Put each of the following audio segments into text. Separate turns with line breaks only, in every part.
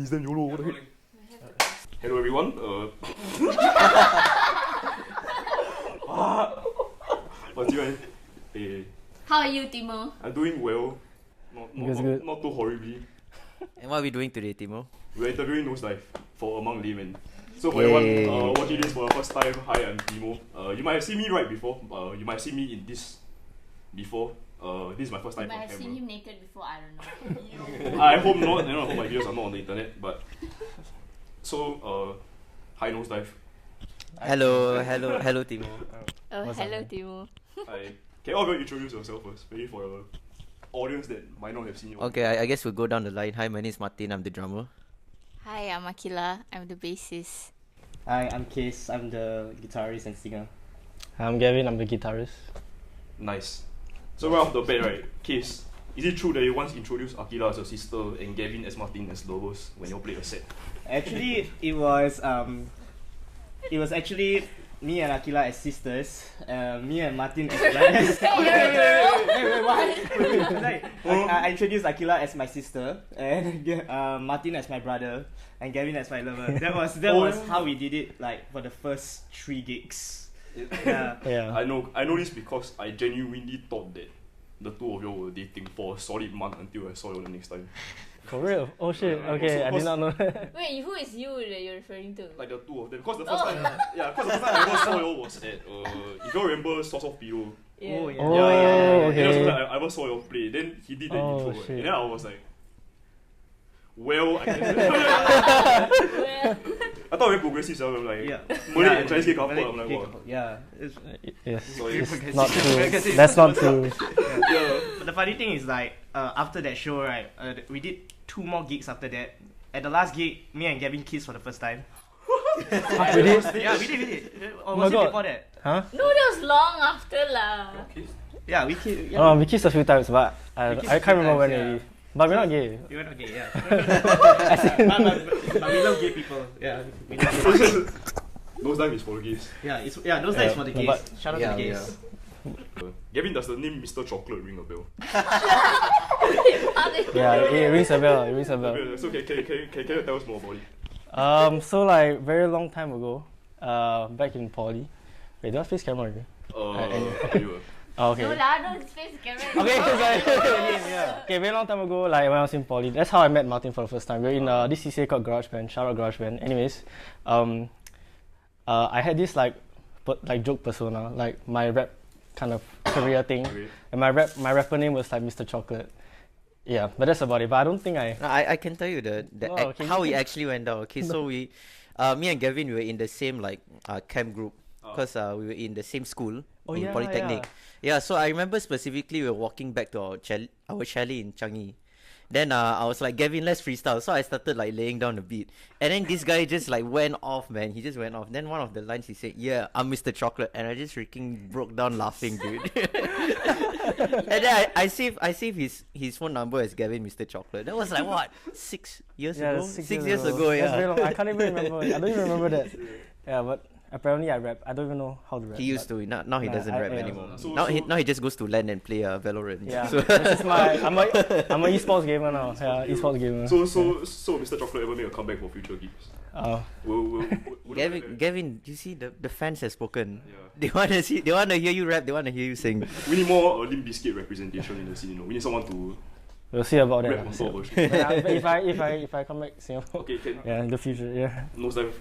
This damn YOLO, what the heck? Hello everyone, what's your name?
How are you, Timo?
I'm doing well. Not too horribly.
And what are we doing today, Timo?
We're interviewing Nosedive for Among Laymen. So for everyone watching this for the first time, hi, I'm Timo. You might have seen me before. You might have seen me in this before. This is my first time on camera.
You might have seen him naked before, I don't know.
I hope not. I hope my videos are not on the internet. But so, hi Nosedive.
Hello, Timo.
Hello, Timo.
Hi. Can all of you introduce yourself first? Maybe for the audience that might not have seen you.
Okay, I guess we'll go down the line. Hi, my name is Matiin. I'm the drummer.
Hi, I'm Akila. I'm the bassist.
Hi, I'm Case. I'm the guitarist and singer.
I'm Gavin. I'm the guitarist.
Nice. So right off the bat, right, Case, is it true that you once introduced Akila as your sister and Gavin as Matiin as the host when you played a set?
Actually, it was actually me and Akila as sisters, me and Matiin as brothers. Wait, I introduced Akila as my sister and Matiin as my brother and Gavin as my lover. That was how we did it, like for the first 3 gigs.
Yeah.
I know this because I genuinely thought that the two of you were dating for a solid month until I saw you the next time.
For real? Oh shit, okay, I did not know that.
Wait, who is you that you're referring to?
Like the two of them. Because the first time I ever saw you was at, if you remember Source of Pillow.
Yeah.
Oh, yeah.
Oh, okay.
And that was the first time I ever saw you play. Then he did the intro.
shit.
And then I was like, well, I can
Well,
I thought we were progressive, so I'm like,
Yeah.
Malay and Chinese couple. I'm like, what?
Yeah.
Yes,
Sorry.
it's not true. That's not true.
Yeah.
But the funny thing is, like, after that show, right, we did 2 more gigs after that. At the last gig, me and Gavin kissed for the first time.
We did?
Yeah, we did. Or
Oh my
was it
God.
before that?
Huh?
no, that was long after lah.
Yeah, we kissed. Yeah.
We kissed a few times, but I
kissed a
can't
few
remember when
times, yeah.
really. But we're not gay.
We were not gay, yeah. but we love gay people. Yeah, we love gay.
Nosedive is for the gays.
Yeah, those days for the gays.
but-
Shout out to the gays.
Gavin, does the name Mr. Chocolate ring a bell?
Yeah, it rings a bell. It rings a bell.
So can you tell us more about it?
So like very long time ago, back in poly. Wait, do I face camera again?
You
Oh, okay.
No lah, don't face the camera.
Okay, so like, okay, very long time ago, like when I was in poly, that's how I met Matiin for the first time. We were in this CCA called GarageBand. Shout out GarageBand. Anyways, I had this like joke persona, like my rap kind of career thing, and my rapper name was like Mr. Chocolate. Yeah, but that's about it. But I don't think I.
No, I can tell you
okay.
how it actually went down. Okay, so we, me and Gavin, we were in the same like camp group because we were in the same school in Polytechnic. Yeah, so I remember specifically we were walking back to our chalet in Changi. Then I was like, Gavin, let's freestyle. So I started like laying down the beat. And then this guy just like went off, man. He just went off. Then one of the lines he said, yeah, I'm Mr. Chocolate. And I just freaking broke down laughing, dude. And then I saved his phone number as Gavin Mr. Chocolate. That was like what? 6 years ago? 6 years ago, yeah.
That's very long. I can't even remember. I don't even remember that. Yeah, but apparently I rap. I don't even know how to rap.
He used to. Now he doesn't rap
yeah.
anymore.
So-
Now he just goes to LAN and play Valorant.
Yeah,
So
this is I'm a esports gamer now. Yeah, esports gamer.
So Mr. Chocolate ever make a comeback for future gigs? We'll
Gavin, you see the fans have spoken.
Yeah.
They wanna hear you rap. They wanna hear you sing.
We need more Limp Bizkit representation in the scene. You know? We need someone to
We'll see about that.
rap on top of
Yeah, if I come back Singapore,
Okay, can
yeah, in the future, yeah.
Nosedive.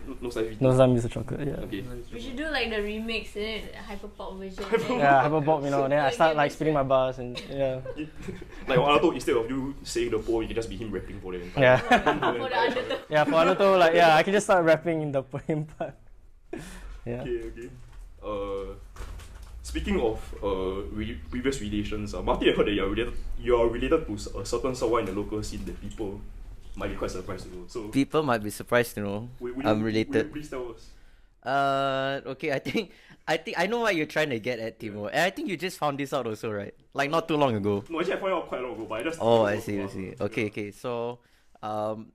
No time Mr. Chocolate, yeah.
Okay.
We should do like the remix, hyperpop version.
Yeah, hyperbop, you know. Then I start like spitting my bars and yeah.
Like on Anato, instead of you saying the poem, you can just be him rapping for them.
Yeah.
For the undertone.
Yeah, for Anato, like yeah, I can just start rapping in the poem part. Yeah.
Okay. Speaking of previous relations, Matiin, I heard that you are related to a certain someone in the local scene that people might be quite surprised to know. So
People might be surprised to know I'm related.
Will you please tell us?
Okay, I think I know what you're trying to get at, Timo. And I think you just found this out also, right? Like not too long ago.
No, actually I found out quite long ago, but I just
Oh, I see. Okay. So,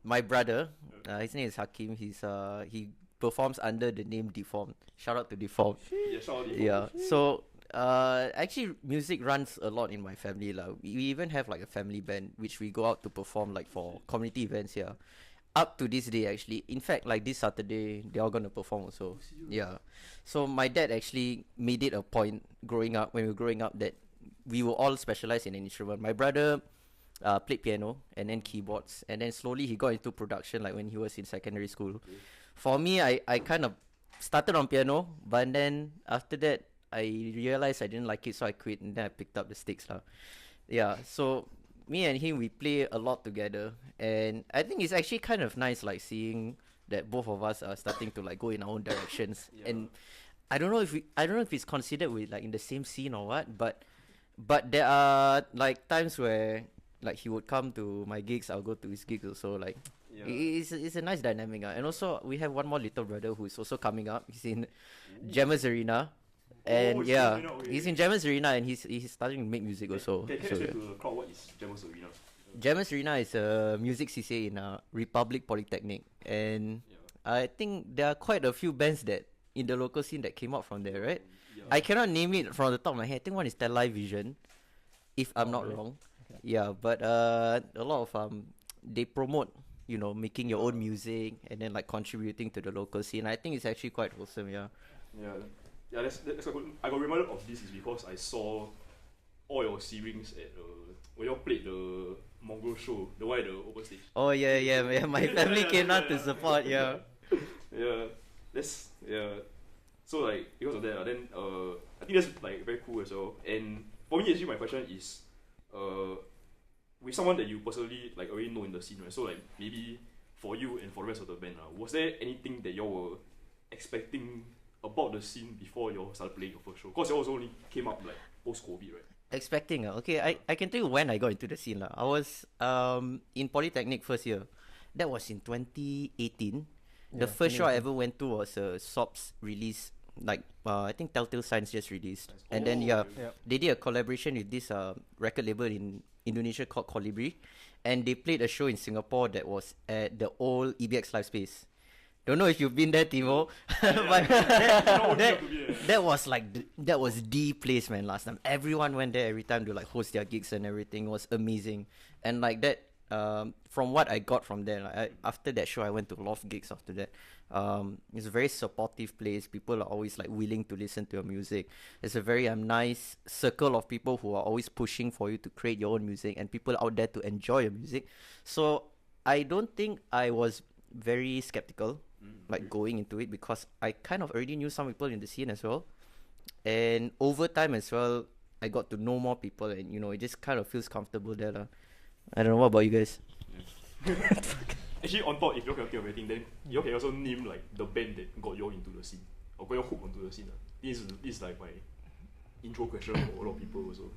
my brother, his name is Hakim. He performs under the name Deformed. Shout out to Deformed.
Yeah, shout out.
Yeah. So, actually, music runs a lot in my family lah. We even have like a family band which we go out to perform like for community events here. up to this day actually. In fact, like this Saturday, they are gonna perform also. Yeah. So my dad actually made it a point when we were growing up that we were all specialized in an instrument. My brother played piano and then keyboards, and then slowly he got into production like when he was in secondary school. For me, I kind of started on piano, but then after that I realized I didn't like it, so I quit, and then I picked up the sticks lah. Yeah, so me and him, we play a lot together, and I think it's actually kind of nice like seeing that both of us are starting to like go in our own directions. And I don't know if it's considered with like in the same scene or what, but there are like times where like he would come to my gigs, I'll go to his gigs also. Like it's a nice dynamic. And also we have one more little brother who's also coming up. He's in Jammers Arena. And he's in Jammers Arena, and he's starting to make music also.
Can you explain to the crowd what is Jammers Arena?
Jammers Arena is a music CCA in Republic Polytechnic, and I think there are quite a few bands that in the local scene that came out from there, right? I cannot name it from the top of my head. I think one is Live Vision, if I'm not wrong. Okay. Yeah, but a lot of they promote, you know, making your own music and then like contributing to the local scene. I think it's actually quite wholesome. Yeah,
that's good. I got reminded of this is because I saw all your siblings at when you all played the Mongol show, the one at the open stage.
Oh yeah. My family came out to support. Yeah.
So like because of that, then I think that's like very cool as well. And for me, actually, my question is, with someone that you personally like already know in the scene, right? So like maybe for you and for the rest of the band, was there anything that you were expecting about the scene before you started playing your first show? Because you also only came up like post-COVID, right?
Expecting okay, I can tell you when I got into the scene. I was in Polytechnic first year. That was in 2018. The first show I ever went to was a SOPS release. Like I think Telltale Signs just released. And then they did a collaboration with this record label in Indonesia called Colibri. And they played a show in Singapore that was at the old EBX Live Space. Don't know if you've been there, Timo, but that was like that was the place, man. Last time, everyone went there every time to like host their gigs and everything. It was amazing, and like that. From what I got from there, like, after that show, I went to a lot of gigs after that. It's a very supportive place. People are always like willing to listen to your music. It's a very nice circle of people who are always pushing for you to create your own music, and people out there to enjoy your music. So I don't think I was very skeptical like going into it, because I kind of already knew some people in the scene as well, and over time as well I got to know more people, and you know, it just kind of feels comfortable there lah. I don't know, what about you guys?
Actually, on top, if you can think of anything, then you can also name like the band that got you into the scene or got you hooked onto the scene. This is like my intro question for a lot of people also.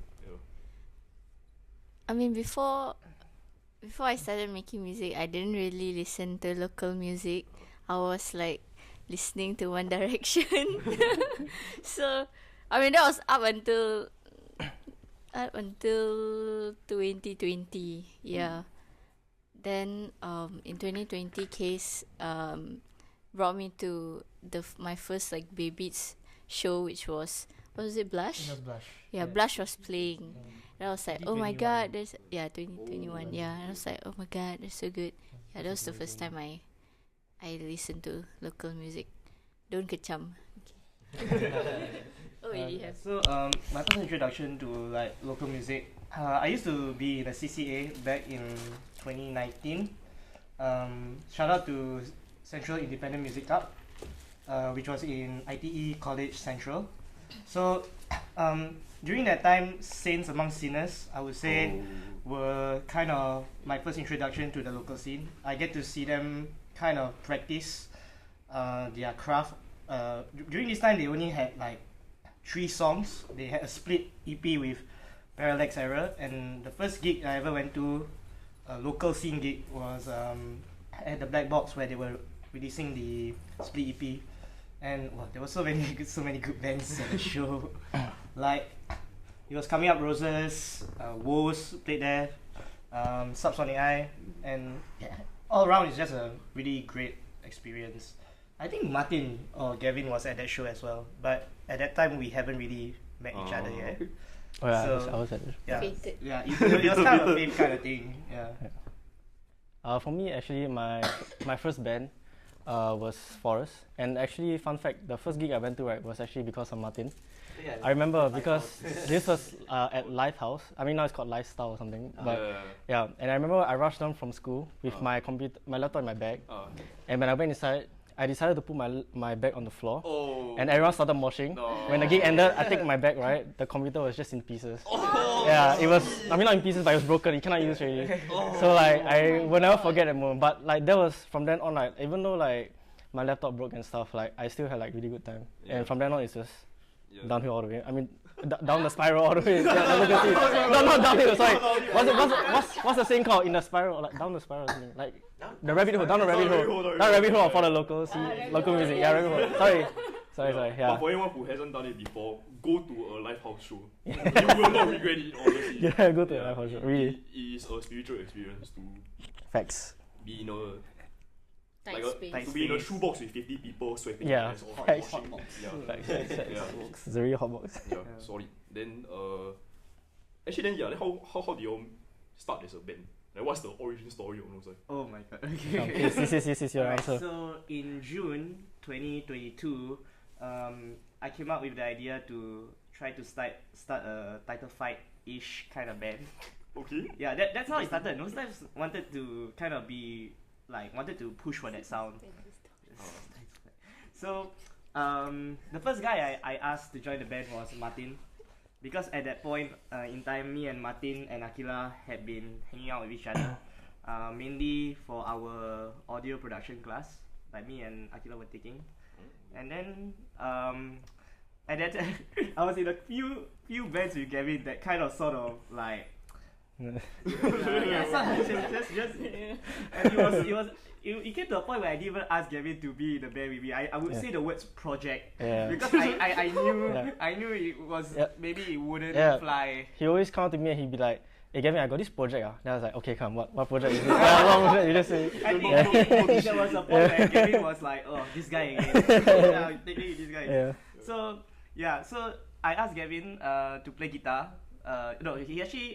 I mean, before I started making music, I didn't really listen to local music. I was like listening to One Direction. So, I mean, that was up until 2020. Yeah. Then in 2020, Case brought me to my first like Baybeats show, which was, what was it, Blush?
It was Blush.
Yeah, Blush was playing. And I was like, oh my god, 2021. Yeah, and I was like, oh my god, that's so good. Yeah, that was the first time I listened to local music. Don't kecam. Okay. Oh, you have.
So my first introduction to like local music, I used to be in a CCA back in 2019. Shout out to Central Independent Music Club, which was in ITE College Central. So during that time, Saints Among Sinners, I would say, were kind of my first introduction to the local scene. I get to see them kind of practice their craft. During this time, they only had like 3 songs. They had a split EP with Parallax Error, and the first gig I ever went to, a local scene gig, was at the Black Box, where they were releasing the split EP. And there were so many good bands at the show. Like, it was Coming Up Roses, Woes played there, Subsonic Eye, and all around it's just a really great experience. I think Matiin or Gavin was at that show as well, but at that time we haven't really met each other yet.
Oh yeah,
So,
I was at the show.
Fated.
Yeah, it was kind of a fame kind of thing. Yeah.
For me, actually, my first band was Forest. And actually, fun fact, the first gig I went to, right, was actually because of Matiin.
Yeah,
I remember because this was at Lifehouse. I mean, now it's called Lifestyle or something. But yeah, and I remember I rushed down from school with my laptop in my bag. And when I went inside, I decided to put my bag on the floor. And everyone started moshing. When the gig ended, I take my bag, right? The computer was just in pieces. Yeah, it was, I mean, not in pieces, but it was broken. You cannot use it already. So like, I will never forget that moment. But like, that was, from then on, like, even though like, my laptop broke and stuff, like, I still had like really good time. And from then on, it's just downhill all the way. I mean, down the spiral all the way. Yeah, look at it. No, not downhill, sorry. What's the saying called in the spiral? Like, down the spiral, like, the rabbit hole, down the rabbit hole. Down the rabbit hole for the locals, local music. Yeah, rabbit hole. Sorry, yeah.
But for anyone who hasn't done it before, go to a live house show. You will not regret it, honestly.
Yeah, go to a live house show, really.
It is a spiritual experience to
Facts.
be in a
Tight space.
to be in a shoebox with 50 people sweating.
Yeah,
Facts.
It's a really hot box.
Yeah, sorry. Then actually then then how do you all start as a band? Like what's the origin story almost like?
Oh my god. Okay.
Yes, your answer.
So in June 2022, I came up with the idea to try to start a title fight-ish kind of band.
Okay.
Yeah, that's how it started. Nosedive wanted to kind of be like wanted to push for that sound. So the first guy I asked to join the band was Matiin, because at that point in time, me and Matiin and Akila had been hanging out with each other, mainly for our audio production class, like me and Akila were taking. And then at that time, I was in a few bands with Gavin that kind of sort of like and it came to a point where I didn't even ask Gavin to be in the band with me. I would say the words project because I knew it was maybe it wouldn't fly.
He always come to me and he'd be like, "Hey Gavin, I got this project." Then I was like, "Okay, come, what project is it?" What project? You just say.
I think there was a point where Gavin was like, "Oh, this guy again." This guy.
Yeah.
So I asked Gavin to play guitar. No, I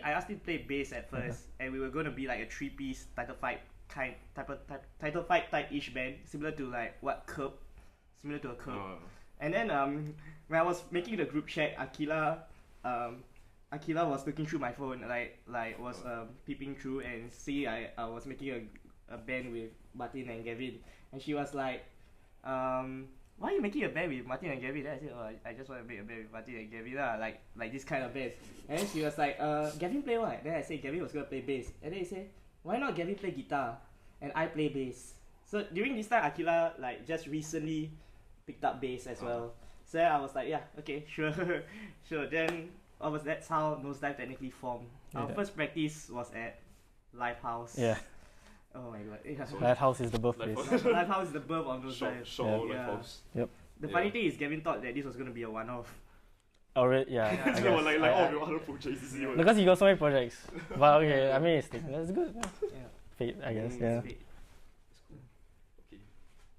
asked him to play bass at first, and we were going to be like a 3-piece title fight type-ish band, similar to like similar to a curb. And then when I was making the group chat, Akila was looking through my phone, like was peeping through and see I was making a band with Matiin and Gavin, and she was like, why are you making a band with Matiin and Gavin? Then I said, oh, I just want to make a band with Matiin and Gavin lah, like this kind of band. And then she was like, Gavin play what? Then I said Gavin was gonna play bass. And then he said, why not Gavin play guitar and I play bass? So during this time, Akila like just recently picked up bass as well. So I was like, yeah, okay, sure, sure. Then that's how Nosedive technically formed. Our first practice was at Lifehouse.
Yeah.
Oh my god. Yeah.
So Lifehouse is the birthplace.
Lifehouse is the birth of Nosedive.
Lifehouse.
Yep.
The funny thing is, Gavin thought that this was going to be a one-off.
Alright, yeah. I guess.
Like all of your other projects.
Because he got so many projects. But okay, I mean, that's good.
Yeah.
Fate, I guess. Yeah.
It's cool. Okay.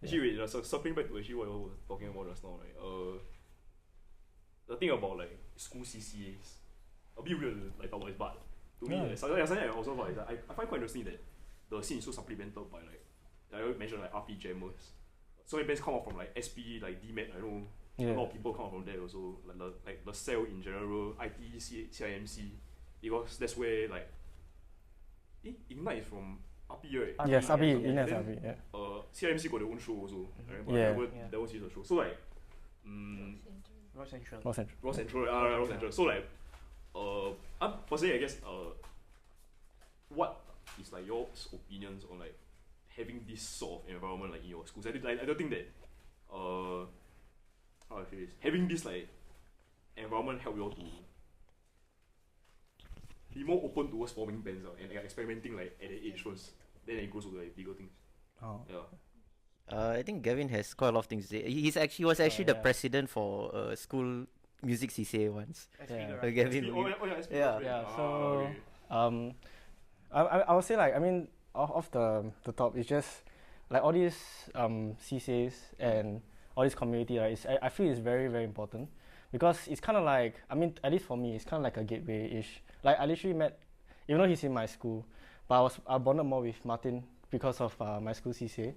Actually, wait. So circling back to actually what you were talking about just now, right? The thing about like school CCAs, a bit weird like talk about it, but to me, something I also thought is that I find quite interesting that the scene is so supplemented by like I already mentioned like RP jammers. So many bands come out from like SP, like DMAT, I know a lot of people come out from there also, like the cell in general, IT, CIMC, because that's where like Ignite is from RP, right?
Yes, RP, Ignite is RP, yeah.
CIMC got their own show also, right? But that was his show. So like
Rock Central.
Rock Central. So like personally I guess what is like your opinions on like having this sort of environment like in your schools? I don't think that how I feel is having this like environment help you all to be more open towards forming bands and experimenting like at the age first. Then it goes to like bigger things.
Oh.
Yeah.
I think Gavin has quite a lot of things to say. He was actually the president for school music CCA once.
Yeah.
Gavin.
So I would say like, I mean, off the top, it's just like all these CCAs and all this community, right? I feel it's very, very important because it's kind of like, I mean, at least for me, it's kind of like a gateway-ish. Like I literally met, even though he's in my school, but I bonded more with Matiin because of my school CCA,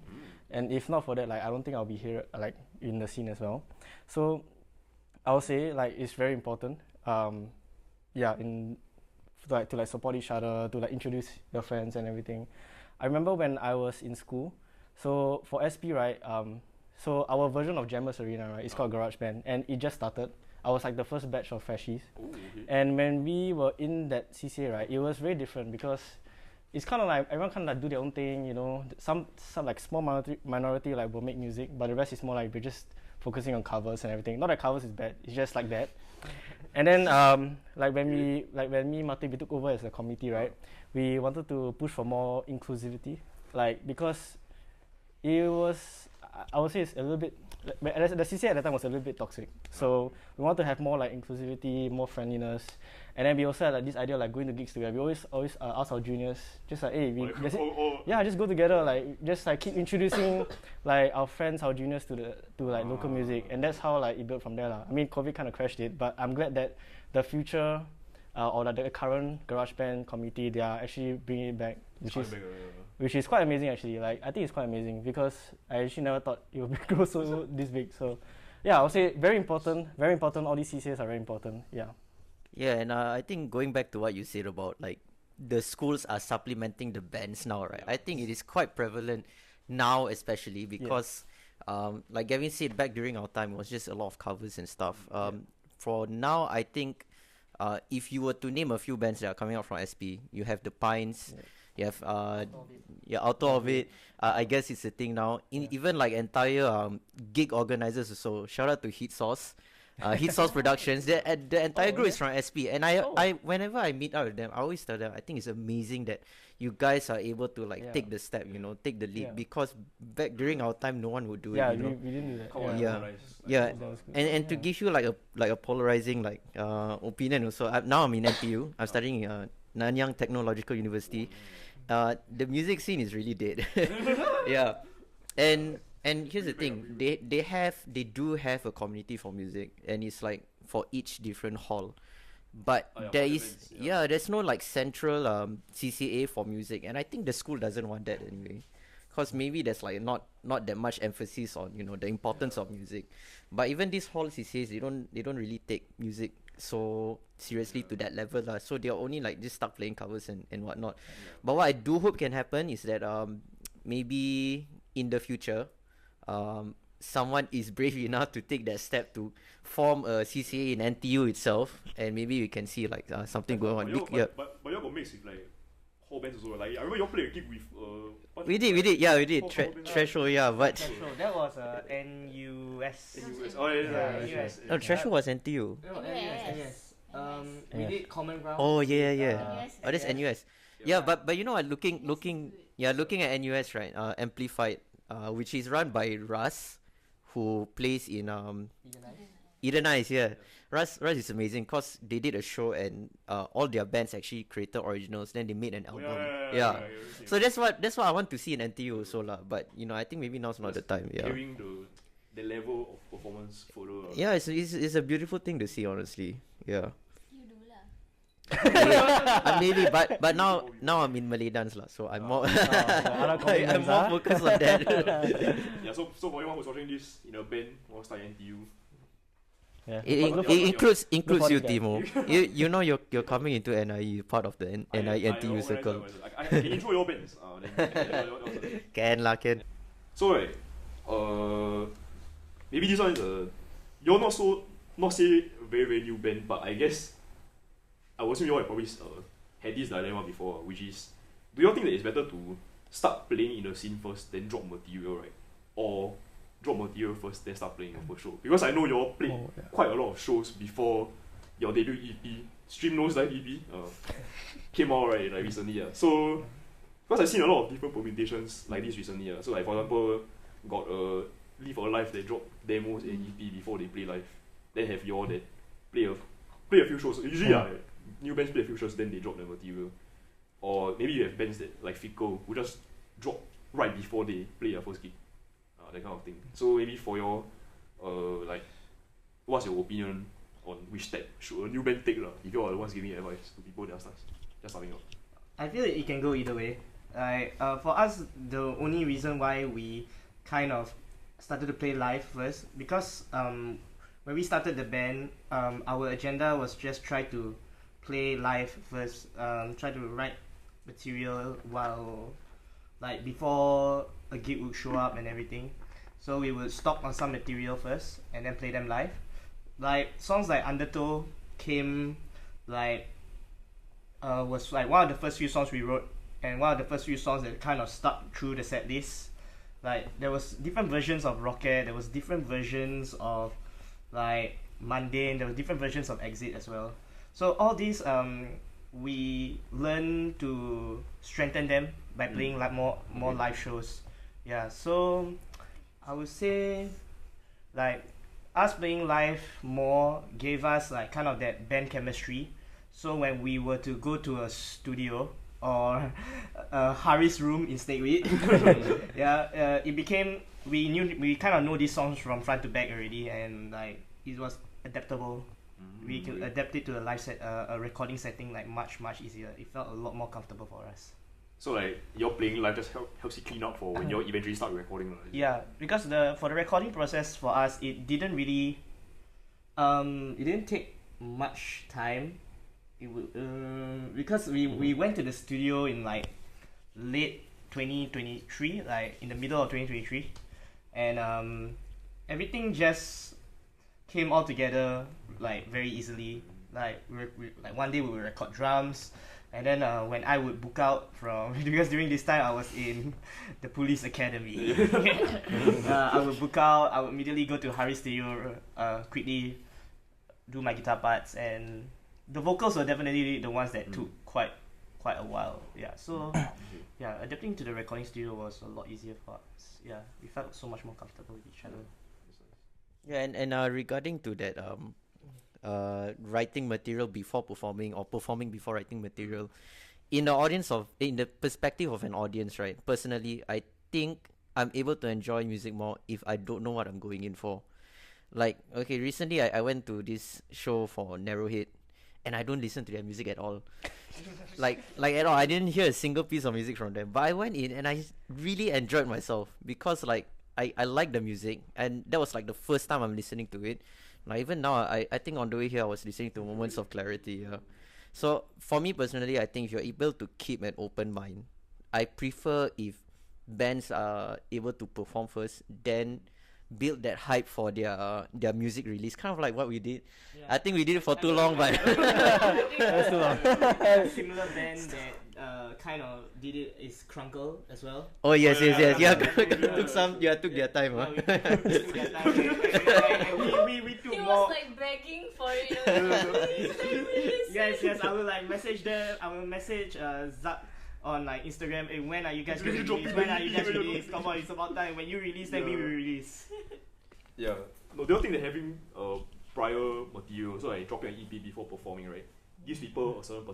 and if not for that, like I don't think I'll be here like in the scene as well. So I would say like it's very important. To support each other, to like introduce your friends and everything. I remember when I was in school, so for SP, right, so our version of Jammers Arena, right, it's called GarageBand, and it just started. I was like the first batch of freshies. And when we were in that CCA, right, it was very different because it's kind of like everyone kind of like do their own thing, you know. Some like small minority like will make music, but the rest is more like we're just focusing on covers and everything. Not that covers is bad, it's just like that. And then like when me Matiin, we took over as a committee, right, we wanted to push for more inclusivity, like because it was, I would say it's a little bit, the CCA at that time was a little bit toxic. So we want to have more like inclusivity, more friendliness, and then we also had like this idea of like going to gigs together. We always ask our juniors, just like, hey, just go together, like just like keep introducing like our friends, our juniors to like local music, and that's how like it built from there lah. I mean, COVID kind of crashed it, but I'm glad that the future or like the current GarageBand committee, they are actually bringing it back, which is quite amazing actually. Like I think it's quite amazing because I actually never thought it would grow so this big. So yeah, I would say very important. All these CCAs are very important. Yeah.
Yeah, and I think going back to what you said about like the schools are supplementing the bands now, right? I think it is quite prevalent now, especially because like Gavin said, back during our time it was just a lot of covers and stuff. For now, I think if you were to name a few bands that are coming out from SP, you have the Pines. You have Auto of It. I guess it's a thing now. Even like entire gig organizers also. Shout out to Heat Sauce, Heat Sauce Productions. The entire group is from SP, and I whenever I meet up with them, I always tell them I think it's amazing that you guys are able to like take the step, you know, take the lead, because back during our time no one would do it. You know?
we didn't do that.
And to give you like a polarizing like opinion also. Now I'm in NTU. I'm studying Nanyang Technological University. The music scene is really dead. And here's the thing, they do have a community for music, and it's like for each different hall, but there's no like central CCA for music, and I think the school doesn't want that anyway, because maybe there's like not that much emphasis on, you know, the importance of music. But even these hall CCAs, they don't really take music so seriously to that level lah. So they're only like just start playing covers and whatnot. But what I do hope can happen is that maybe in the future someone is brave enough to take that step to form a CCA in NTU itself, and maybe we can see like something going on.
But you all got mix with like whole bands also. Like I remember you all played a gig with
we did Threshold, but
Threshold, that was NUS.
NUS.
No, Threshold was NTU.
NUS. We did Common Ground.
Oh yeah. Oh, that's NUS. Yeah, but you know what? Looking at NUS, right? Amplified, which is run by Russ, who plays in Eden Eyes. Yeah. Russ is amazing because they did a show, and all their bands actually created originals. Then they made an album. So that's what I want to see in NTU also lah. But you know, I think maybe now's not the time. Yeah.
Hearing the level of performance photo.
Yeah, it's a beautiful thing to see, honestly. Yeah.
You do lah.
Maybe, but now I'm in Malay dance lah, so I'm more I'm more focused on that.
So for anyone who's watching this in a band or start NTU.
Yeah.
It includes you, Timo. you know you're coming into NIE, part of the NIE NTU circle.
I can intro your bands.
Can.
So right, maybe this one is you're not say very very new band, but I guess I would assume you all have probably had this dilemma before, which is, do you all think that it's better to start playing in the scene first, then drop material, right? Or drop material first, then start playing your first show? Because I know you all played quite a lot of shows before your debut EP, Stream Nosedive EP, came out right, like recently. So, because I've seen a lot of different permutations like this recently. So like for example, got Live or Live that drop demos and EP before they play live. Then have you all that play a few shows. Usually new bands play a few shows, then they drop the material. Or maybe you have bands that like Fickle who just drop right before they play their first gig. That kind of thing. So maybe for your like, what's your opinion on which step should a new band take lah? If you are the ones giving advice to people that are just starting out.
I feel it can go either way. For us, the only reason why we kind of started to play live first, because when we started the band, our agenda was just try to play live first, try to write material while, like, before a gig would show up and everything. So we would stock on some material first and then play them live. Like songs like Undertow came was like one of the first few songs we wrote, and one of the first few songs that kind of stuck through the set list. Like there was different versions of Rocket, there was different versions of like Mundane, there was different versions of Exit as well. So all these we learned to strengthen them by playing like more live shows. Yeah, so I would say like us playing live more gave us like kind of that band chemistry. So when we were to go to a studio or Harry's room in Stateweed, it became we kind of know these songs from front to back already, and like it was adaptable. We could adapt it to a live set, a recording setting like much easier. It felt a lot more comfortable for us.
So like you're playing live just helps you clean up for when you eventually start recording.
Yeah, because for the recording process for us, it didn't really, it didn't take much time. It would because we went to the studio in like late 2023, like in the middle of 2023, and everything just came all together like very easily. Like like one day we would record drums. And then when I would book out from, because during this time I was in the police academy, I would book out, I would immediately go to Harry's studio, quickly do my guitar parts, and the vocals were definitely the ones that took quite a while. Yeah, so yeah, adapting to the recording studio was a lot easier for us. Yeah, we felt so much more comfortable with each other.
Yeah, and regarding to that writing material before performing or performing before writing material, in the perspective of an audience, right? Personally, I think I'm able to enjoy music more if I don't know what I'm going in for. Like, okay, recently I went to this show for Narrowhead, and I don't listen to their music at all. like at all. I didn't hear a single piece of music from them. But I went in and I really enjoyed myself because like I like the music, and that was like the first time I'm listening to it. Like even now, I think on the way here I was listening to Moments of Clarity. Yeah. So for me personally, I think if you're able to keep an open mind, I prefer if bands are able to perform first, then build that hype for their music release. Kind of like what we did. Yeah. I think we did it for too long, but
that's too long. A similar band that kind of did it is Crunkle as well.
Oh yes. Yeah, took their time.
Yeah, we took their time. We took
he
more.
was like begging for it.
Yes. I will like message them. I will message Zach on like Instagram. Hey, when are you guys going to release? When are you guys release? Come on, it's about time. When you release, then we will release.
Yeah. No, the other thing that having prior material, so like dropping an EP before performing, right, gives people a certain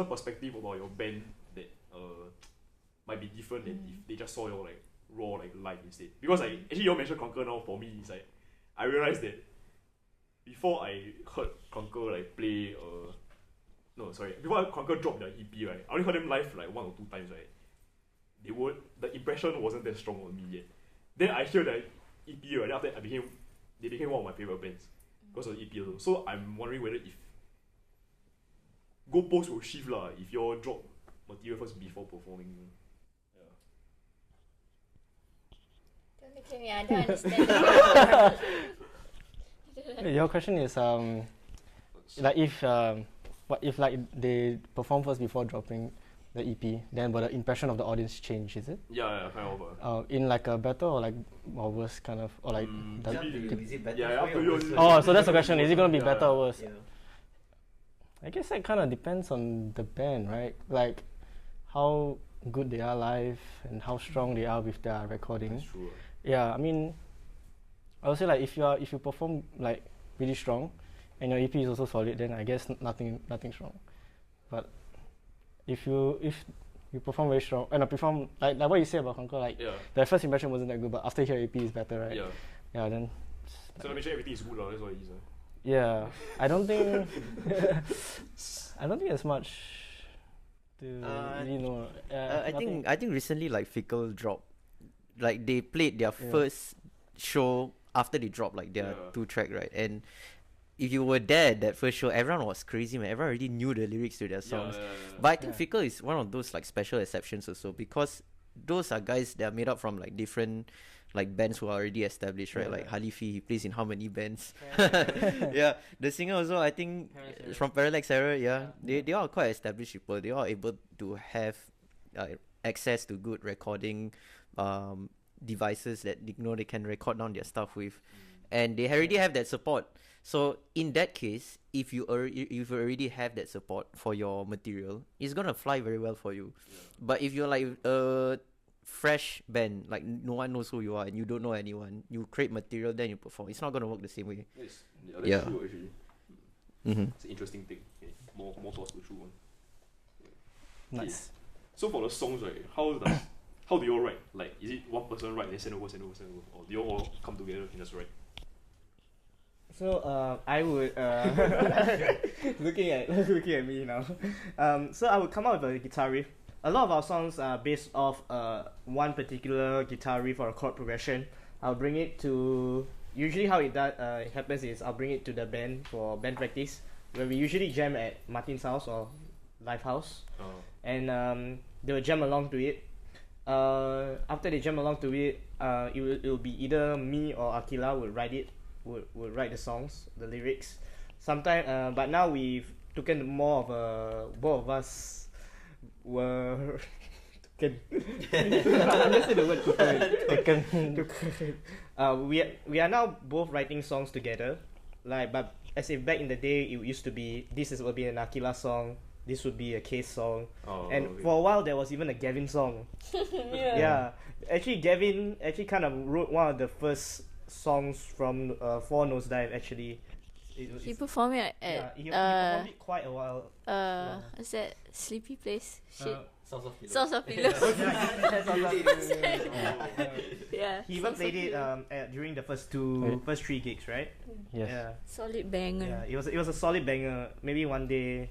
perspective about your band that might be different than if they just saw your like raw like live instead. Because like actually you mentioned Conquer now, for me it's like I realized that before I heard Conquer like play before Conquer dropped their EP, right, I only heard them live like 1 or 2 times, right. The impression wasn't that strong on me yet. Then I hear the EP, right, then after that they became one of my favorite bands because of the EP also. So I'm wondering whether if goalposts will shift lah if you all drop material first before performing.
Don't look at me, I don't understand.
Your question is like if what if like they perform first before dropping the EP, then will the impression of the audience change, is it?
Yeah, kind of.
In like a better or like or worse kind of, or like
is it better?
Yeah, after you.
Oh, so that's the question. Is it gonna be better or worse?
Yeah.
I guess that kind of depends on the band, right? Like how good they are live and how strong they are with their recording.
That's true.
Yeah, I mean, I would say like if you perform like really strong, and your EP is also solid, then I guess nothing wrong. But if you perform very strong and perform like what you say about Conquer, like the first impression wasn't that good, but after your EP is better, right? Yeah. Then.
So to make sure everything is good, that's what it is.
Yeah, I don't think there's much really know.
I think recently like Fickle dropped, like they played their first show after they dropped like their 2-track, right? And if you were there at that first show, everyone was crazy, man. Everyone already knew the lyrics to their songs. But I think Fickle is one of those like special exceptions also, because those are guys that are made up from like different like bands who are already established, right? Like Halifi, he plays in how many bands? The singer also, I think from Parallax Era, they are quite established people. They are able to have access to good recording devices that they can record down their stuff with, and they already have that support. So in that case, if you already have that support for your material, it's gonna fly very well for you. But if you're like a fresh band, like no one knows who you are and you don't know anyone, you create material, then you perform, it's not gonna work the same way.
That's true actually. It's an interesting thing. Okay. More towards the true one.
Nice.
So for the songs, right, how do you all write? Like, is it one person write, then send over, or do you all come together and just write?
So I would looking at me now. So I would come up with a guitar riff. A lot of our songs are based off one particular guitar riff or a chord progression. I'll bring it to, usually how it happens is I'll bring it to the band for band practice, where we usually jam at Matin's house or live house, and they will jam along to it. After they jam along to it, it will be either me or Akila would write the songs, the lyrics. Sometimes, but now we've taken more of a, both of us were we are now both writing songs together, like, but as if back in the day it used to be will be an Akila song, this would be a Case song, and for a while there was even a Gavin song. Actually Gavin kind of wrote one of the first songs from for Nosedive actually.
He performed it at
he performed it quite a while.
What's that sleepy place?
Source of Pillows.
Source of Pillows. Yeah.
He even played it during the first 3 gigs, right?
Yes.
Yeah.
Solid banger.
Yeah, it was a solid banger. Maybe one day,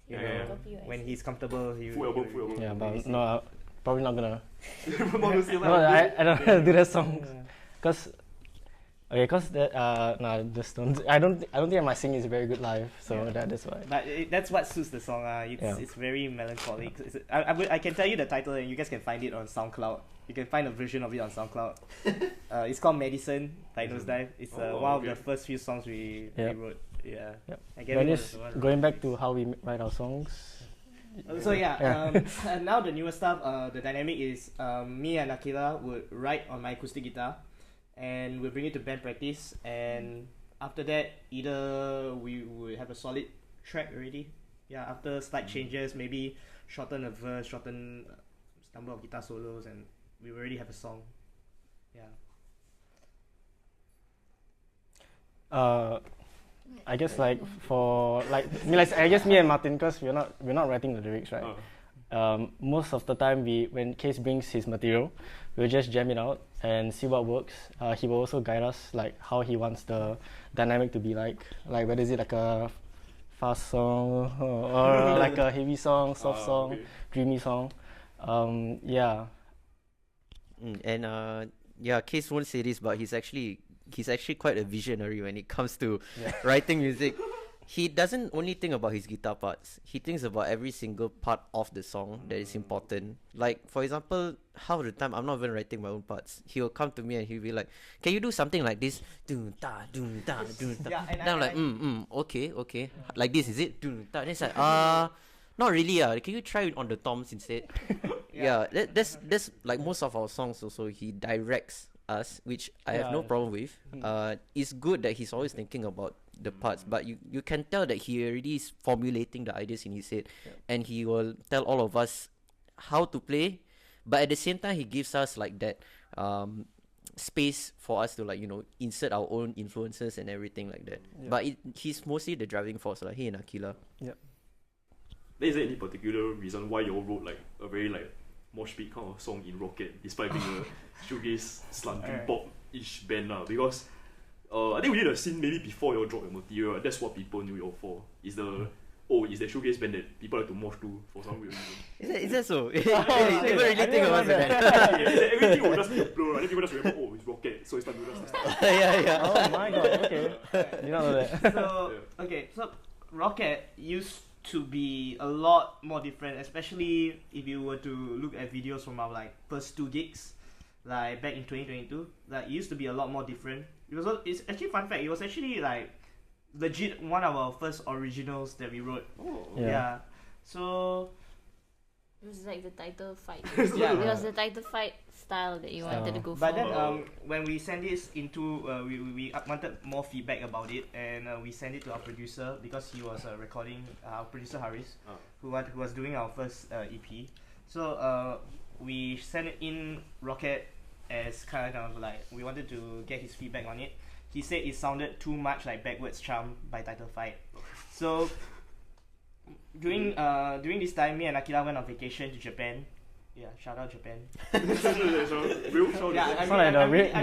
you know, when he's comfortable,
full album.
Yeah, but no, probably not gonna.
No,
I don't do that song, cause that just don't. I don't think my singing is very good live, so that's why.
But that's what suits the song. It's very melancholic. I can tell you the title, and you guys can find it on SoundCloud. You can find a version of it on SoundCloud. It's called Medicine by Nosedive. It's one of the first few songs we wrote. Yeah.
Yep. Going back to how we write our songs.
So and now the newer stuff. The dynamic is me and Akila would write on my acoustic guitar, and we'll bring it to band practice, and after that either we will have a solid track already. Yeah, after slight changes, maybe shorten a verse, shorten number of guitar solos, and we already have a song. Yeah.
I guess like for like I guess me and Matiin, because we're not writing the lyrics, right? Most of the time when Case brings his material, we'll just jam it out and see what works. He will also guide us like how he wants the dynamic to be like whether is it like a fast song or like a heavy song, soft song, dreamy song.
Case won't say this, but he's actually quite a visionary when it comes to writing music. He doesn't only think about his guitar parts. He thinks about every single part of the song that is important. Like, for example, half of the time I'm not even writing my own parts. He will come to me and he'll be like, "Can you do something like this?" Doom da doom da doom da. Then I'm like, okay. Like this, is it? Doom da. Then it's like, not really. Can you try it on the toms instead? That's like most of our songs also. He directs us, which I have no problem with. It's good that he's always thinking about the parts, but you can tell that he already is formulating the ideas in his head, and he will tell all of us how to play, but at the same time he gives us like that space for us to, like, you know, insert our own influences and everything like that. But he's mostly the driving force, like he and Akila.
Is there any particular reason why you all wrote like a very like mosh pit kind of song in Rocket, despite being a shoegaze slant pop-ish band now? Because I think we did a scene maybe before you all dropped your material. That's what people knew you all for. Is the it's the showcase band that people like to mosh to for some weird reason.
Is that so? People really think about that.
Everything will just be a blur, and then people just remember, it's Rocket, so it's time to just start.
Yeah.
Oh my god, okay. You don't know that.
So Rocket used to be a lot more different, especially if you were to look at videos from our like first 2 gigs, like back in 2022. Like it used to be a lot more different. It's actually fun fact. It was actually like legit one of our first originals that we wrote. Yeah. So
it was like the title fight.
Yeah.
It was the title fight style that you wanted to go for.
But then when we sent this into we wanted more feedback about it, and we sent it to our producer because he was recording, our producer Haris, who was doing our first EP. So we sent it in Rocket as kind of like we wanted to get his feedback on it. He said it sounded too much like Backwards Charm by Title Fight. So during this time, me and Akila went on vacation to Japan. Yeah, shout out Japan.
The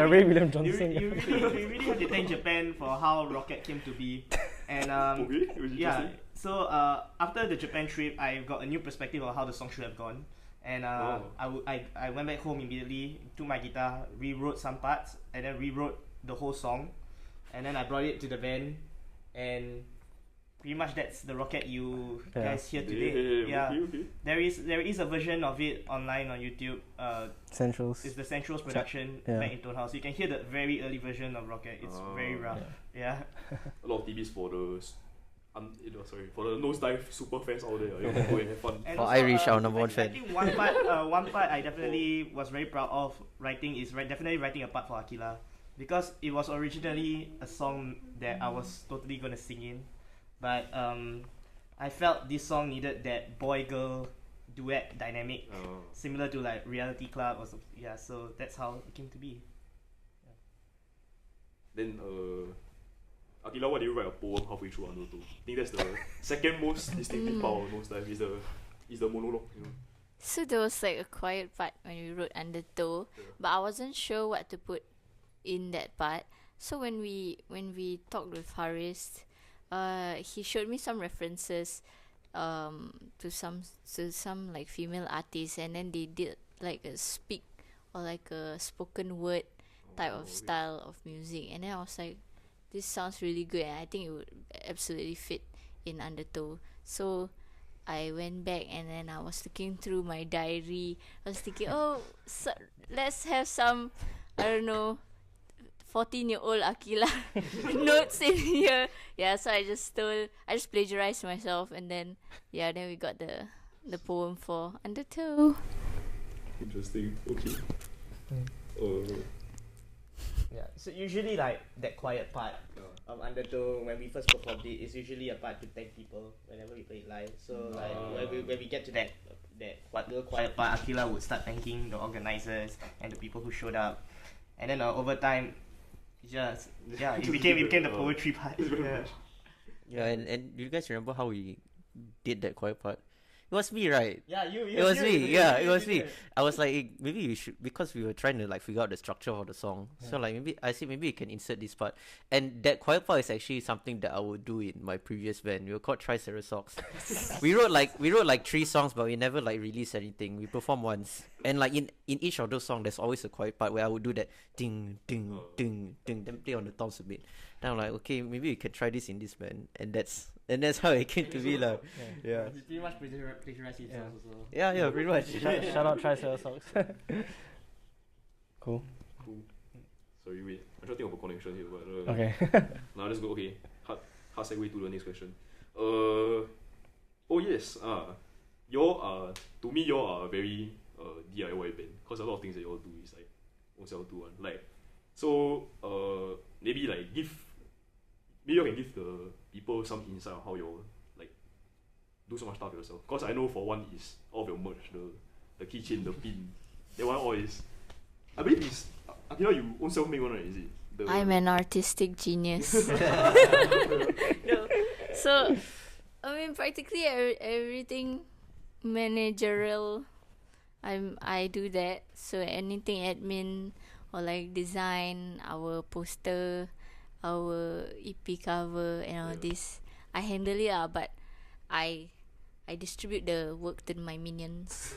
Ray William Johnson.
We really have to thank Japan for how Rocket came to be. And so after the Japan trip, I got a new perspective of how the song should have gone. And I went back home immediately, took my guitar, rewrote some parts, and then rewrote the whole song. And then I brought it to the band, and pretty much that's the Rocket you guys hear today.
Okay.
There is a version of it online on YouTube.
Centrals.
It's the Centrals production back in Tone House. You can hear the very early version of Rocket. It's very rough. Yeah.
A lot of TVs for the for the Nosedive super fans out there. You can go and have fun.
And
for
also,
Irish, our number one
I
fan.
think one part I definitely was very proud of writing is definitely writing a part for Akila, because it was originally a song that I was totally gonna sing in, but I felt this song needed that boy-girl duet dynamic, similar to like Reality Club or something. Yeah, so that's how it came to be.
Then Akila, why did you write a poem halfway through Undertow? I think that's the second most distinctive part of Nosedive is the monologue, you know.
So there was like a quiet part when we wrote Undertow, but I wasn't sure what to put in that part. So when we talked with Haris, he showed me some references to some like female artists, and then they did like a speak or like a spoken word type of style of music, and then I was like, this sounds really good, and I think it would absolutely fit in Undertow. So I went back, and then I was looking through my diary. I was thinking, so let's have some, I don't know, 14-year-old Akila notes in here. Yeah, so I just plagiarized myself, and then then we got the poem for Undertow.
Interesting. Okay.
Yeah, so usually like that quiet part of Undertow, when we first performed it, is usually a part to thank people whenever we play it live. So like when we get to that little quiet part, Akila would start thanking the organizers and the people who showed up, and then over time, it became the poetry part.
And do you guys remember how we did that quiet part? It was me, right?
Yeah,
It was me. It was me. I was like, maybe we should, because we were trying to like figure out the structure of the song. So like maybe you can insert this part. And that quiet part is actually something that I would do in my previous band. We were called Triceratops. we wrote like 3 songs, but we never like released anything. We performed once, and like in each of those songs, there's always a quiet part where I would do that ding ding ding ding, then play on the toms a bit. Then I'm like, okay, maybe we can try this in this band, and that's how it came to be like. Yeah.
It's pretty much plagiarized itself also.
Yeah, pretty much.
Shout out Triceratops. Cool.
Sorry, wait. I'm trying to think of a connection here, but
okay.
Now let's go. Okay, hard segue to the next question. Yes. To me, you are very DIY band, because a lot of things that you all do is like ourselves do one. Like, so maybe like maybe you can give the people some insight on how you like do so much stuff yourself. Because I know for one is all of your merch, the keychain, the pin. That one all is, I believe is Akila, you own self make one, right? Is it?
I'm an artistic genius. No. So I mean, practically everything managerial, I do that. So anything admin or like design, our poster, our EP cover and all this, I handle it. But I distribute the work to my minions.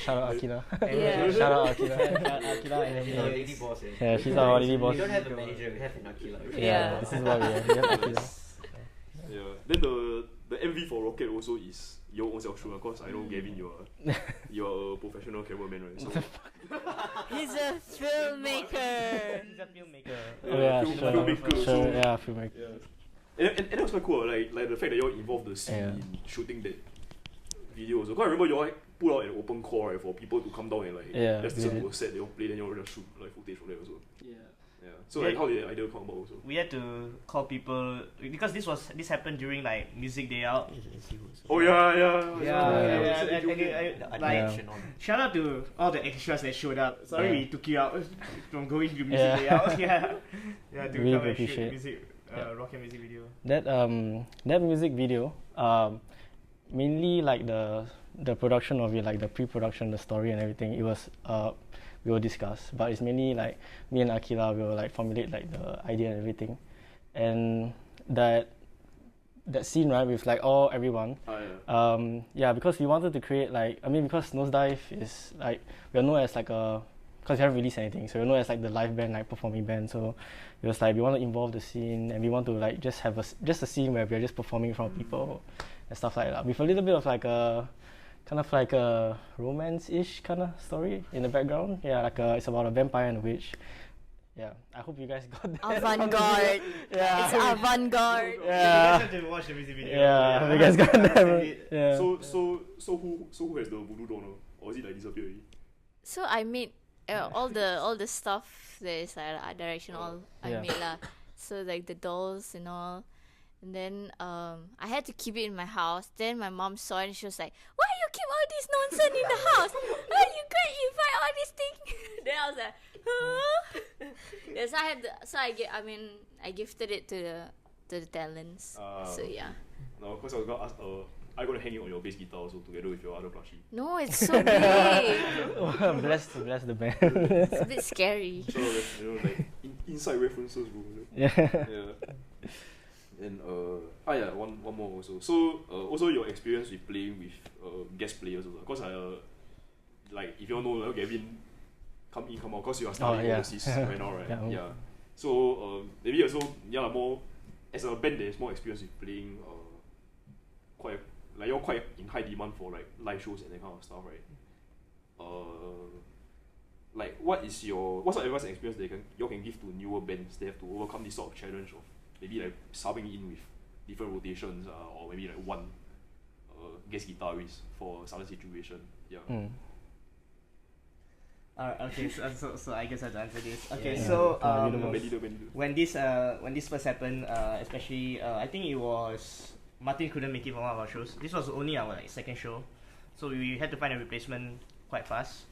Shout out Akila.
Yeah.
Shout out Akila.
Akila and
She's our lady boss.
Yeah, she's our lady boss.
We don't have the manager, we have an Akila.
Yeah.
This is what we have. We have Akila.
Yeah. Then the MV for Rocket also is your own self show, because I know Gavin, you're a professional cameraman, right? So
He's a filmmaker.
He's a filmmaker.
Yeah,
filmmaker.
sure.
So,
Yeah, filmmaker.
yeah. And that was quite cool, like the fact that you all involved the scene in shooting that video also. Because I remember you all put out an open call, right, for people to come down and like just listen to a set, they all play, then you all just shoot like footage from there also.
Yeah.
Yeah. So like how did the idea come about also?
We had to call people because this happened during like music day out.
Oh yeah.
Shout out to all the extras that showed up. Sorry we took you out from going to music day out. Yeah, to
Really
come and shoot
appreciate.
music, rocket music video.
That music video, mainly like the production of it, like the pre-production, the story and everything, it was we will discuss, but it's mainly like me and Akila will like formulate like the idea and everything, and that scene, right, with like everyone. Because we wanted to create like, because Nosedive is like, we're known as like because we haven't released anything, so we're known as like the live band, like performing band. So it was like we want to involve the scene, and we want to like just have a scene where we're just performing in front of people and stuff like that, with a little bit of like a kind of like a romance-ish kind of story in the background. Yeah, like it's about a vampire and a witch. Yeah, I hope you guys got that.
Avant-garde.
Yeah.
It's avant-garde.
Yeah.
You guys have to watch the music video.
Yeah, you guys got that. Yeah.
So who has the voodoo doll now? Or is it like disappeared already?
So I made all the stuff that is like art direction, all I made lah. So like the dolls and all. And then I had to keep it in my house. Then my mom saw it and she was like, "Why you keep all this nonsense in the house? Why you can't invite all these things?" Then I was like, "Huh?" Yes, I gifted it to the talents. So yeah.
No, because I was gonna ask, are you gonna hang it on your bass guitar also together with your other plushie?
No, it's so big.
bless the band.
It's a bit scary.
So like inside references, bro.
Yeah.
And one more also. So also your experience with playing with guest players also. Because like if you all know, Gavin come in come out because you are studying overseas right now, right? Yeah. So maybe also more as a band there's more experience with playing you're quite in high demand for like live shows and that kind of stuff, right? Like what sort of advice and experience you can give to newer bands they have to overcome this sort of challenge of maybe like subbing in with different rotations or maybe like one guest guitarist for a certain situation. Yeah.
Okay, so I guess I have to answer this. Okay, so when this first happened, especially I think it was Matiin couldn't make it for one of our shows. This was only our like second show, so we had to find a replacement quite fast.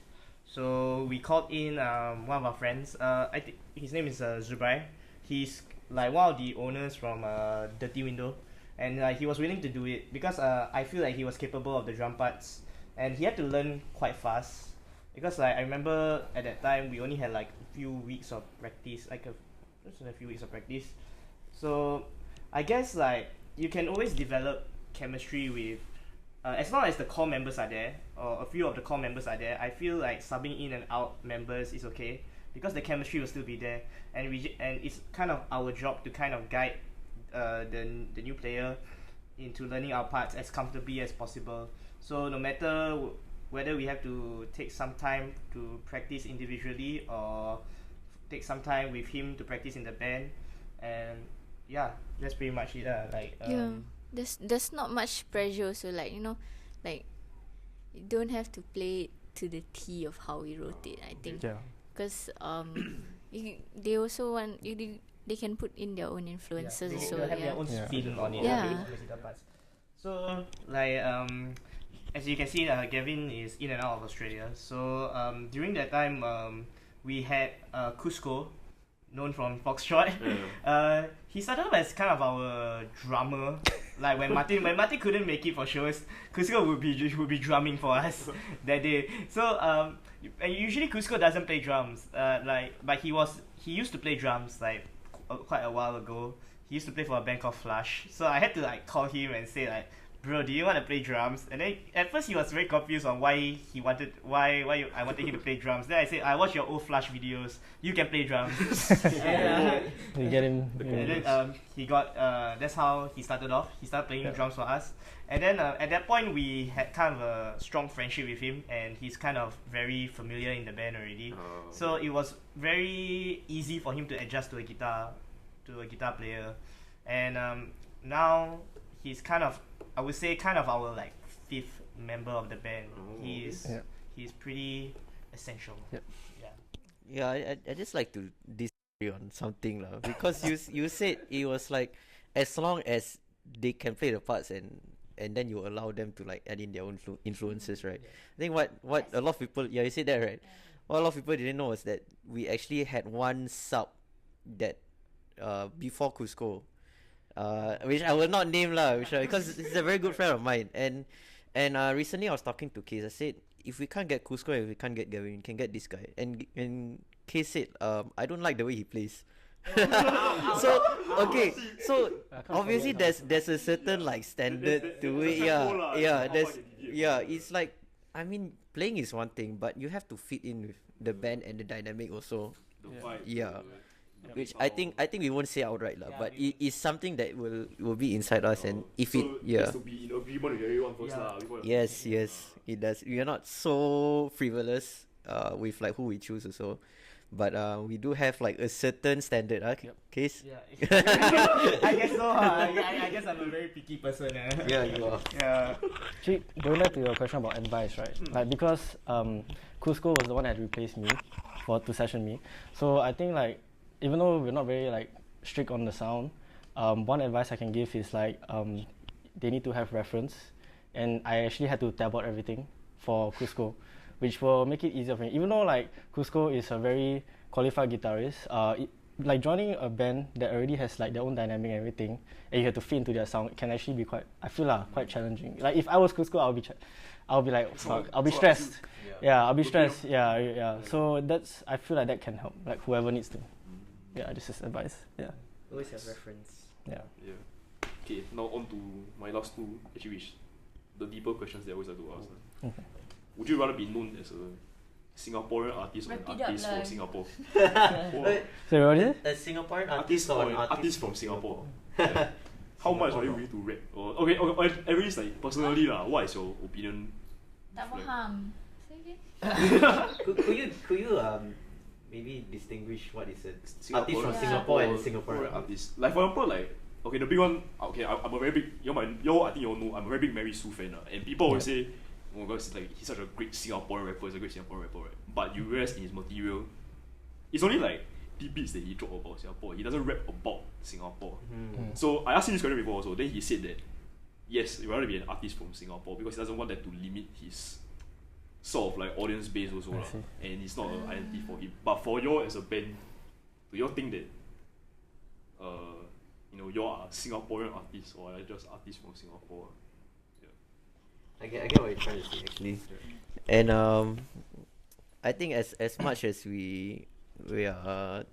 So we called in one of our friends. I think his name is Zubai. He's like one of the owners from Dirty Window, and he was willing to do it because I feel like he was capable of the drum parts, and he had to learn quite fast because like I remember at that time we only had like a few weeks of practice, just a few weeks of practice. So I guess like you can always develop chemistry with as long as the core members are there or a few of the core members are there. I feel like subbing in and out members is okay, because the chemistry will still be there, and it's kind of our job to kind of guide the new player into learning our parts as comfortably as possible. So no matter whether we have to take some time to practice individually or take some time with him to practice in the band, and yeah, that's pretty much it.
There's not much pressure, so like like you don't have to play it to the T of how we wrote it, I think.
Yeah.
Because they also want they can put in their own influences,
they have their own spin on it. So like as you can see, Gavin is in and out of Australia. So during that time, we had Cusco, known from Foxtrot. He started off as kind of our drummer. Like when Matiin couldn't make it for shows, Cusco would be drumming for us that day. So and usually Cusco doesn't play drums. But he used to play drums like quite a while ago. he used to play for a band called Flush. So I had to like call him and say like, bro, do you want to play drums? And then at first he was very confused on why I wanted him to play drums. Then I said, I watch your old Flush videos. You can play drums.
You get him.
And then he got that's how he started off. He started playing drums for us. And then at that point we had kind of a strong friendship with him, and he's kind of very familiar in the band already. So it was very easy for him to adjust to a guitar player. And now he's kind of, I would say, kind of our like fifth member of the band. He's pretty essential.
I just like to disagree on something because you said it was like as long as they can play the parts and then you allow them to like add in their own influences, right? I think what a lot of people you said that, right? What a lot of people didn't know was that we actually had one sub that before Cusco, which I will not name because he's a very good friend of mine, and recently I was talking to Case. I said, if we can't get Cusco and we can't get Gavin, we can get this guy. And Case said, I don't like the way he plays. So obviously there's a certain like standard to it. It's like, I mean, playing is one thing, but you have to fit in with the band and the dynamic also. Which I think we won't say outright but it is something that will be inside us, and if
so
it
has to be in agreement with everyone first
yes it does. We are not so frivolous with like who we choose also, but we do have like a certain standard. Case.
I guess so. I guess I'm a very picky person.
Yeah, you are.
Actually, going back to your question about advice, right? Like because Cusco was the one that replaced me to session me, so I think like, even though we're not very like strict on the sound, one advice I can give is like they need to have reference, and I actually had to tab out everything for Cusco, which will make it easier for me. Even though like Cusco is a very qualified guitarist, like joining a band that already has like their own dynamic and everything, and you have to fit into their sound, can actually be quite challenging. Like if I was Cusco, I'll be like, fuck, I'll be stressed. I'll be stressed. So I feel like that can help, like whoever needs to. This is advice.
Always have reference.
Okay, now on to my last two, actually, which the deeper questions that I always like to ask.
Okay.
Would you rather be known as a Singaporean artist or an artist from Singapore?
So what is it?
A Singaporean
artist or an artist from Singapore? How much are you willing to rap? Okay, at least like personally what is your opinion?
Tak faham. Say again.
Could you maybe distinguish what is a artist from Singapore and Singaporean
artist? Like for example, like okay, the big one. Okay, I'm a very big. I think you all know. I'm a very big Mary Sue fan, and people always say, "Oh my God, like he's such a great Singaporean rapper. He's a great Singaporean rapper." Right? But you realize in his material, it's only like tidbits that he dropped about Singapore. He doesn't rap about Singapore. So I asked him this question before also. Then he said that yes, he would rather be an artist from Singapore because he doesn't want that to limit his sort of like audience base also and it's not an identity for him. But for you as a band, do you think that you are a Singaporean artist or are just artists from Singapore?
I get what you're trying to say actually. And I think as much as we are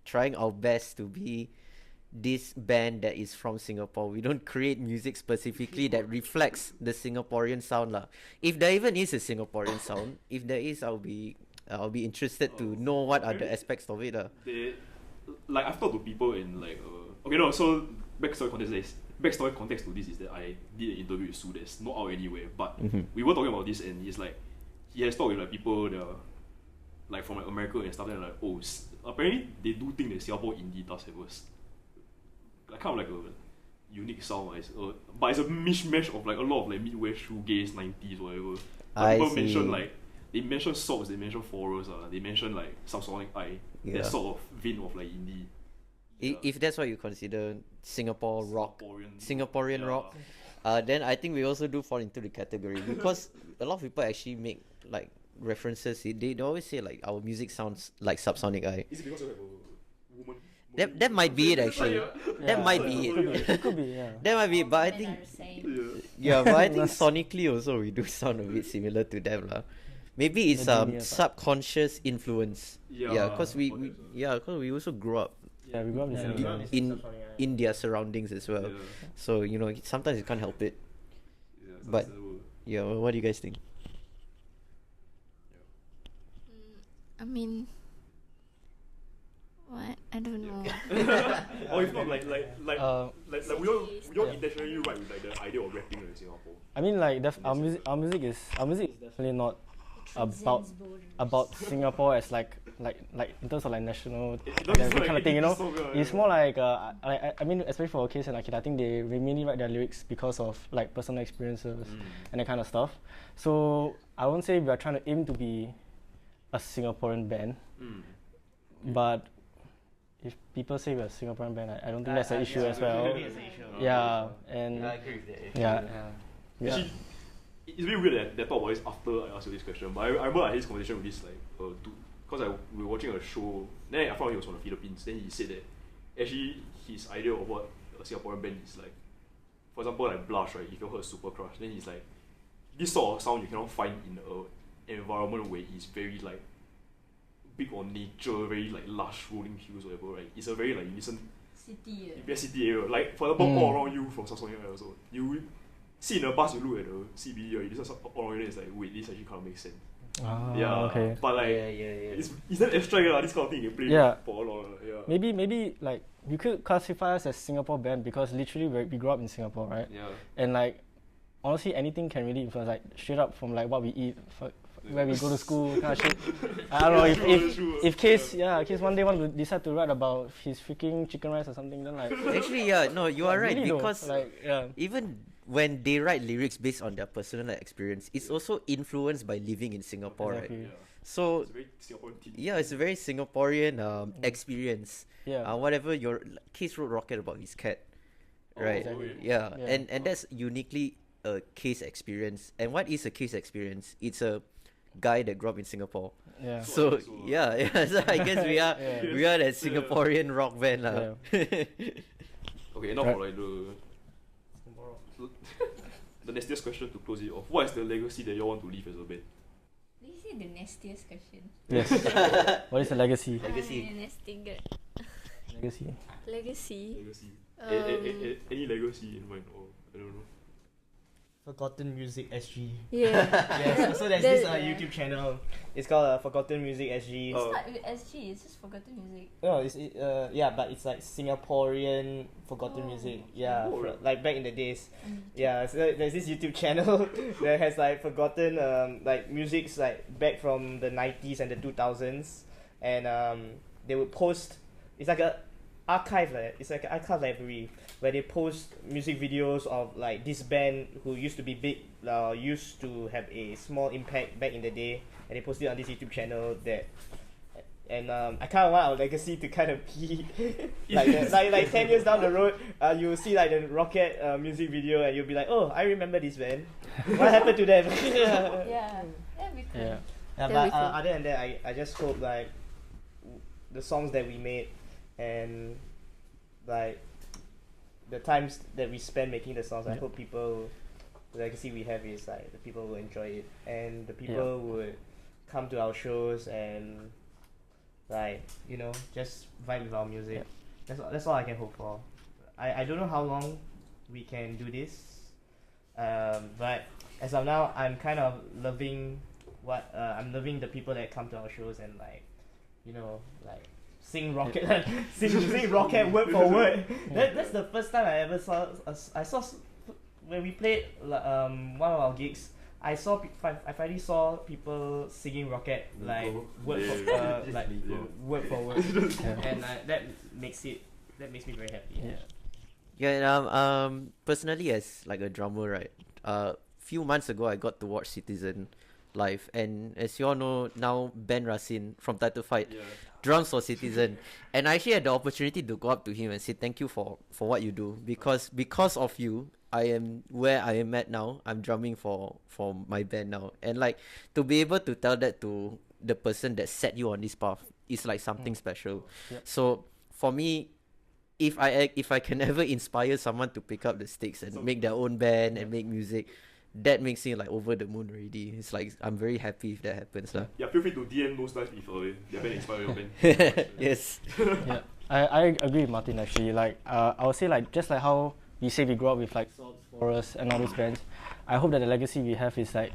trying our best to be this band that is from Singapore, we don't create music specifically that reflects the Singaporean sound lah. If there even is a Singaporean sound, if there is, I'll be interested to know what are the aspects of it lah.
Like I've talked to people in like so backstory context to this is that I did an interview with Sue that's not out anywhere, but we were talking about this, and it's like he has talked with like people that are like from like America and stuff, and like apparently they do think that Singapore indie does have like kind of like a unique sound, but it's a mishmash of like a lot of like Midwest shoegaze 90s whatever. People mention like they mention selves, they mention forest, they mention like subsonic eye, that sort of vein of like indie.
If that's what you consider Singaporean rock, then I think we also do fall into the category because a lot of people actually make like references. They always say like our music sounds like Subsonic Eye.
Is it because we have a woman?
That might be it actually. That might be it.
It could be,
That might be it, but I think but I think sonically also we do sound a bit similar to them lah. Maybe it's subconscious influence. Because we also grew up.
Yeah, we grew up
in their surroundings as well. So sometimes you can't help it. But yeah, what do you guys think?
I mean, what? I don't know.
Or if not, like we don't intentionally write with like the idea of rapping in Singapore.
I mean, like our music is definitely not about Singapore as like in terms of like national kind of thing, It's more like I mean, especially for Case and Akid, I think they mainly write their lyrics because of like personal experiences and that kind of stuff. So I won't say we are trying to aim to be a Singaporean band, but if people say we're a Singaporean band, I don't think that's an issue as well. Yeah, and
I agree with that.
Yeah.
Actually, it's really weird that they talk about this after I asked you this question. But I remember I had this conversation with this dude, because we were watching a show. Then I found he was from the Philippines. Then he said that actually his idea of what a Singaporean band is like, for example, like Blush, right? If you heard Super Crush, then he's like, this sort of sound you cannot find in an environment where it's very like big on nature, very like lush rolling hills, whatever, right? It's a very like you listen city area. Like for example, all around you from Songwriting also, you see in the bus, you look at the CBD, or you listen all around it, it's like, wait, this actually kind of makes sense.
Okay.
But like, it's that abstract, this kind of thing you play for a long.
Maybe like you could classify us as Singapore band because literally we grew up in Singapore, right?
Yeah.
And like, honestly, anything can really influence, like straight up from like what we eat, where we go to school, kind of shit. I don't know if Case one day want to decide to write about his freaking chicken rice or something, then like.
Actually, no, you are right,
really
because even when they write lyrics based on their personal experience, it's also influenced by living in Singapore, right?
Yeah.
So
it's a very Singaporean thing.
Yeah, it's a very Singaporean experience. Whatever your Case wrote Rocket about his cat, right?
Exactly.
Yeah. And that's uniquely a Case experience. And what is a Case experience? It's a guy that grew up in Singapore.
Yeah.
So so I guess we are that Singaporean rock band lah.
Okay, enough for like the nastiest question to close it off. What is the legacy that you all want to leave as a band?
Did you say the nastiest question?
Yes. What is the legacy?
Legacy.
Any legacy in mind, or I don't know.
Forgotten Music SG.
Yeah.
So there's this YouTube channel. It's called Forgotten Music SG.
It's not with SG. It's just Forgotten Music.
No, but it's like Singaporean Forgotten Music. Yeah, like back in the days. Yeah, so there's this YouTube channel that has like forgotten like musics like back from the 90s and the 2000s, and they would post. It's like a archive. It's like an archive library where they post music videos of like this band who used to be big, used to have a small impact back in the day, and they post it on this YouTube channel that. And I kind of want our legacy to kind of be like 10 years down the road, you'll see like the Rocket music video, and you'll be like, oh, I remember this band. What happened to them?
Yeah, that'd be cool.
But other than that, I just hope like the songs that we made and like the times that we spend making the songs, I hope the legacy we have is like the people will enjoy it, and the people would come to our shows and like, just vibe with our music. That's all I can hope for. I don't know how long we can do this, but as of now, I'm kind of loving I'm loving the people that come to our shows and like, like sing Rocket, sing Rocket word for word. That's the first time I ever saw. I saw when we played one of our gigs. I finally saw people singing Rocket like word for word, and that makes me very happy.
Personally, as like a drummer, right? Few months ago, I got to watch Citizen live, and as you all know now, Ben Rasin from Title Fight drums for Citizen, and I actually had the opportunity to go up to him and say thank you for what you do, because of you I am where I am at now. I'm drumming for my band now, and like to be able to tell that to the person that set you on this path is like something special. So for me, if I can ever inspire someone to pick up the sticks and make their own band and make music, that makes me like over the moon already. It's like I'm very happy if that happens.
Yeah, feel free to DM Nosedive if their band inspire your band.
Yes.
I agree with Matiin actually. Like I would say like just like how we say we grew up with like Selves, Forest and all those bands. I hope that the legacy we have is like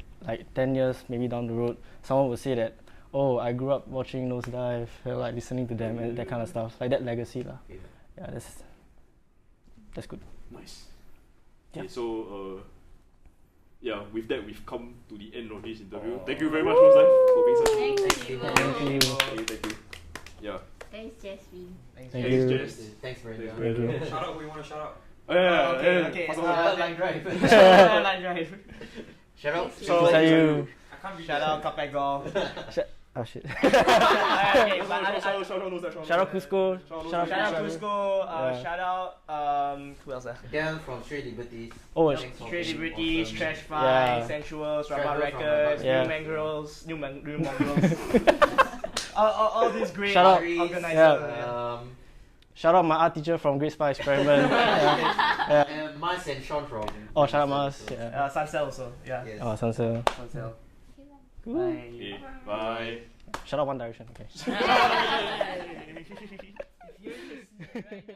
10 years maybe down the road, someone will say that, oh, I grew up watching Nosedive, like listening to them and that kind of stuff. Like that legacy lah. Yeah, that's good.
Nice.
Yeah.
Okay, so yeah, with that we've come to the end of this interview. Thank you very much, Nosedive, for being such.
Thank you.
Okay, thank you. Yeah.
Thanks, Jesryn.
Thank
Thanks,
you.
Jess.
Thanks, Brenda.
Thank you.
Shout out who you want to shout out.
Okay.
Line drive.
Line drive.
Shout out.
Shout out you.
I can't read
Shout out Kapek Golf.
Oh shit.
Okay,
Shout out Cusco.
Shout out Cusco.
Yeah.
Shout out who else?
Dan from Stray Liberties.
Oh,
Thanks for
Stray
being
Liberties,
awesome.
Trash Fry,
Yeah.
Sensuals,
Trevor
Rabat
from
Records,
Yeah.
New Mongrels, New Mongrels. all these great
Shout out-
organizers.
yeah. Shout out my art teacher from Grade 5 Experiment.
Mas and Sean from.
Oh, shout out Mas. Yeah.
Sunsel also. Yeah.
Yes.
Oh, Sansa.
Sunsel. Bye.
Okay, bye.
Shout out One Direction. Okay.
If you're listening right now.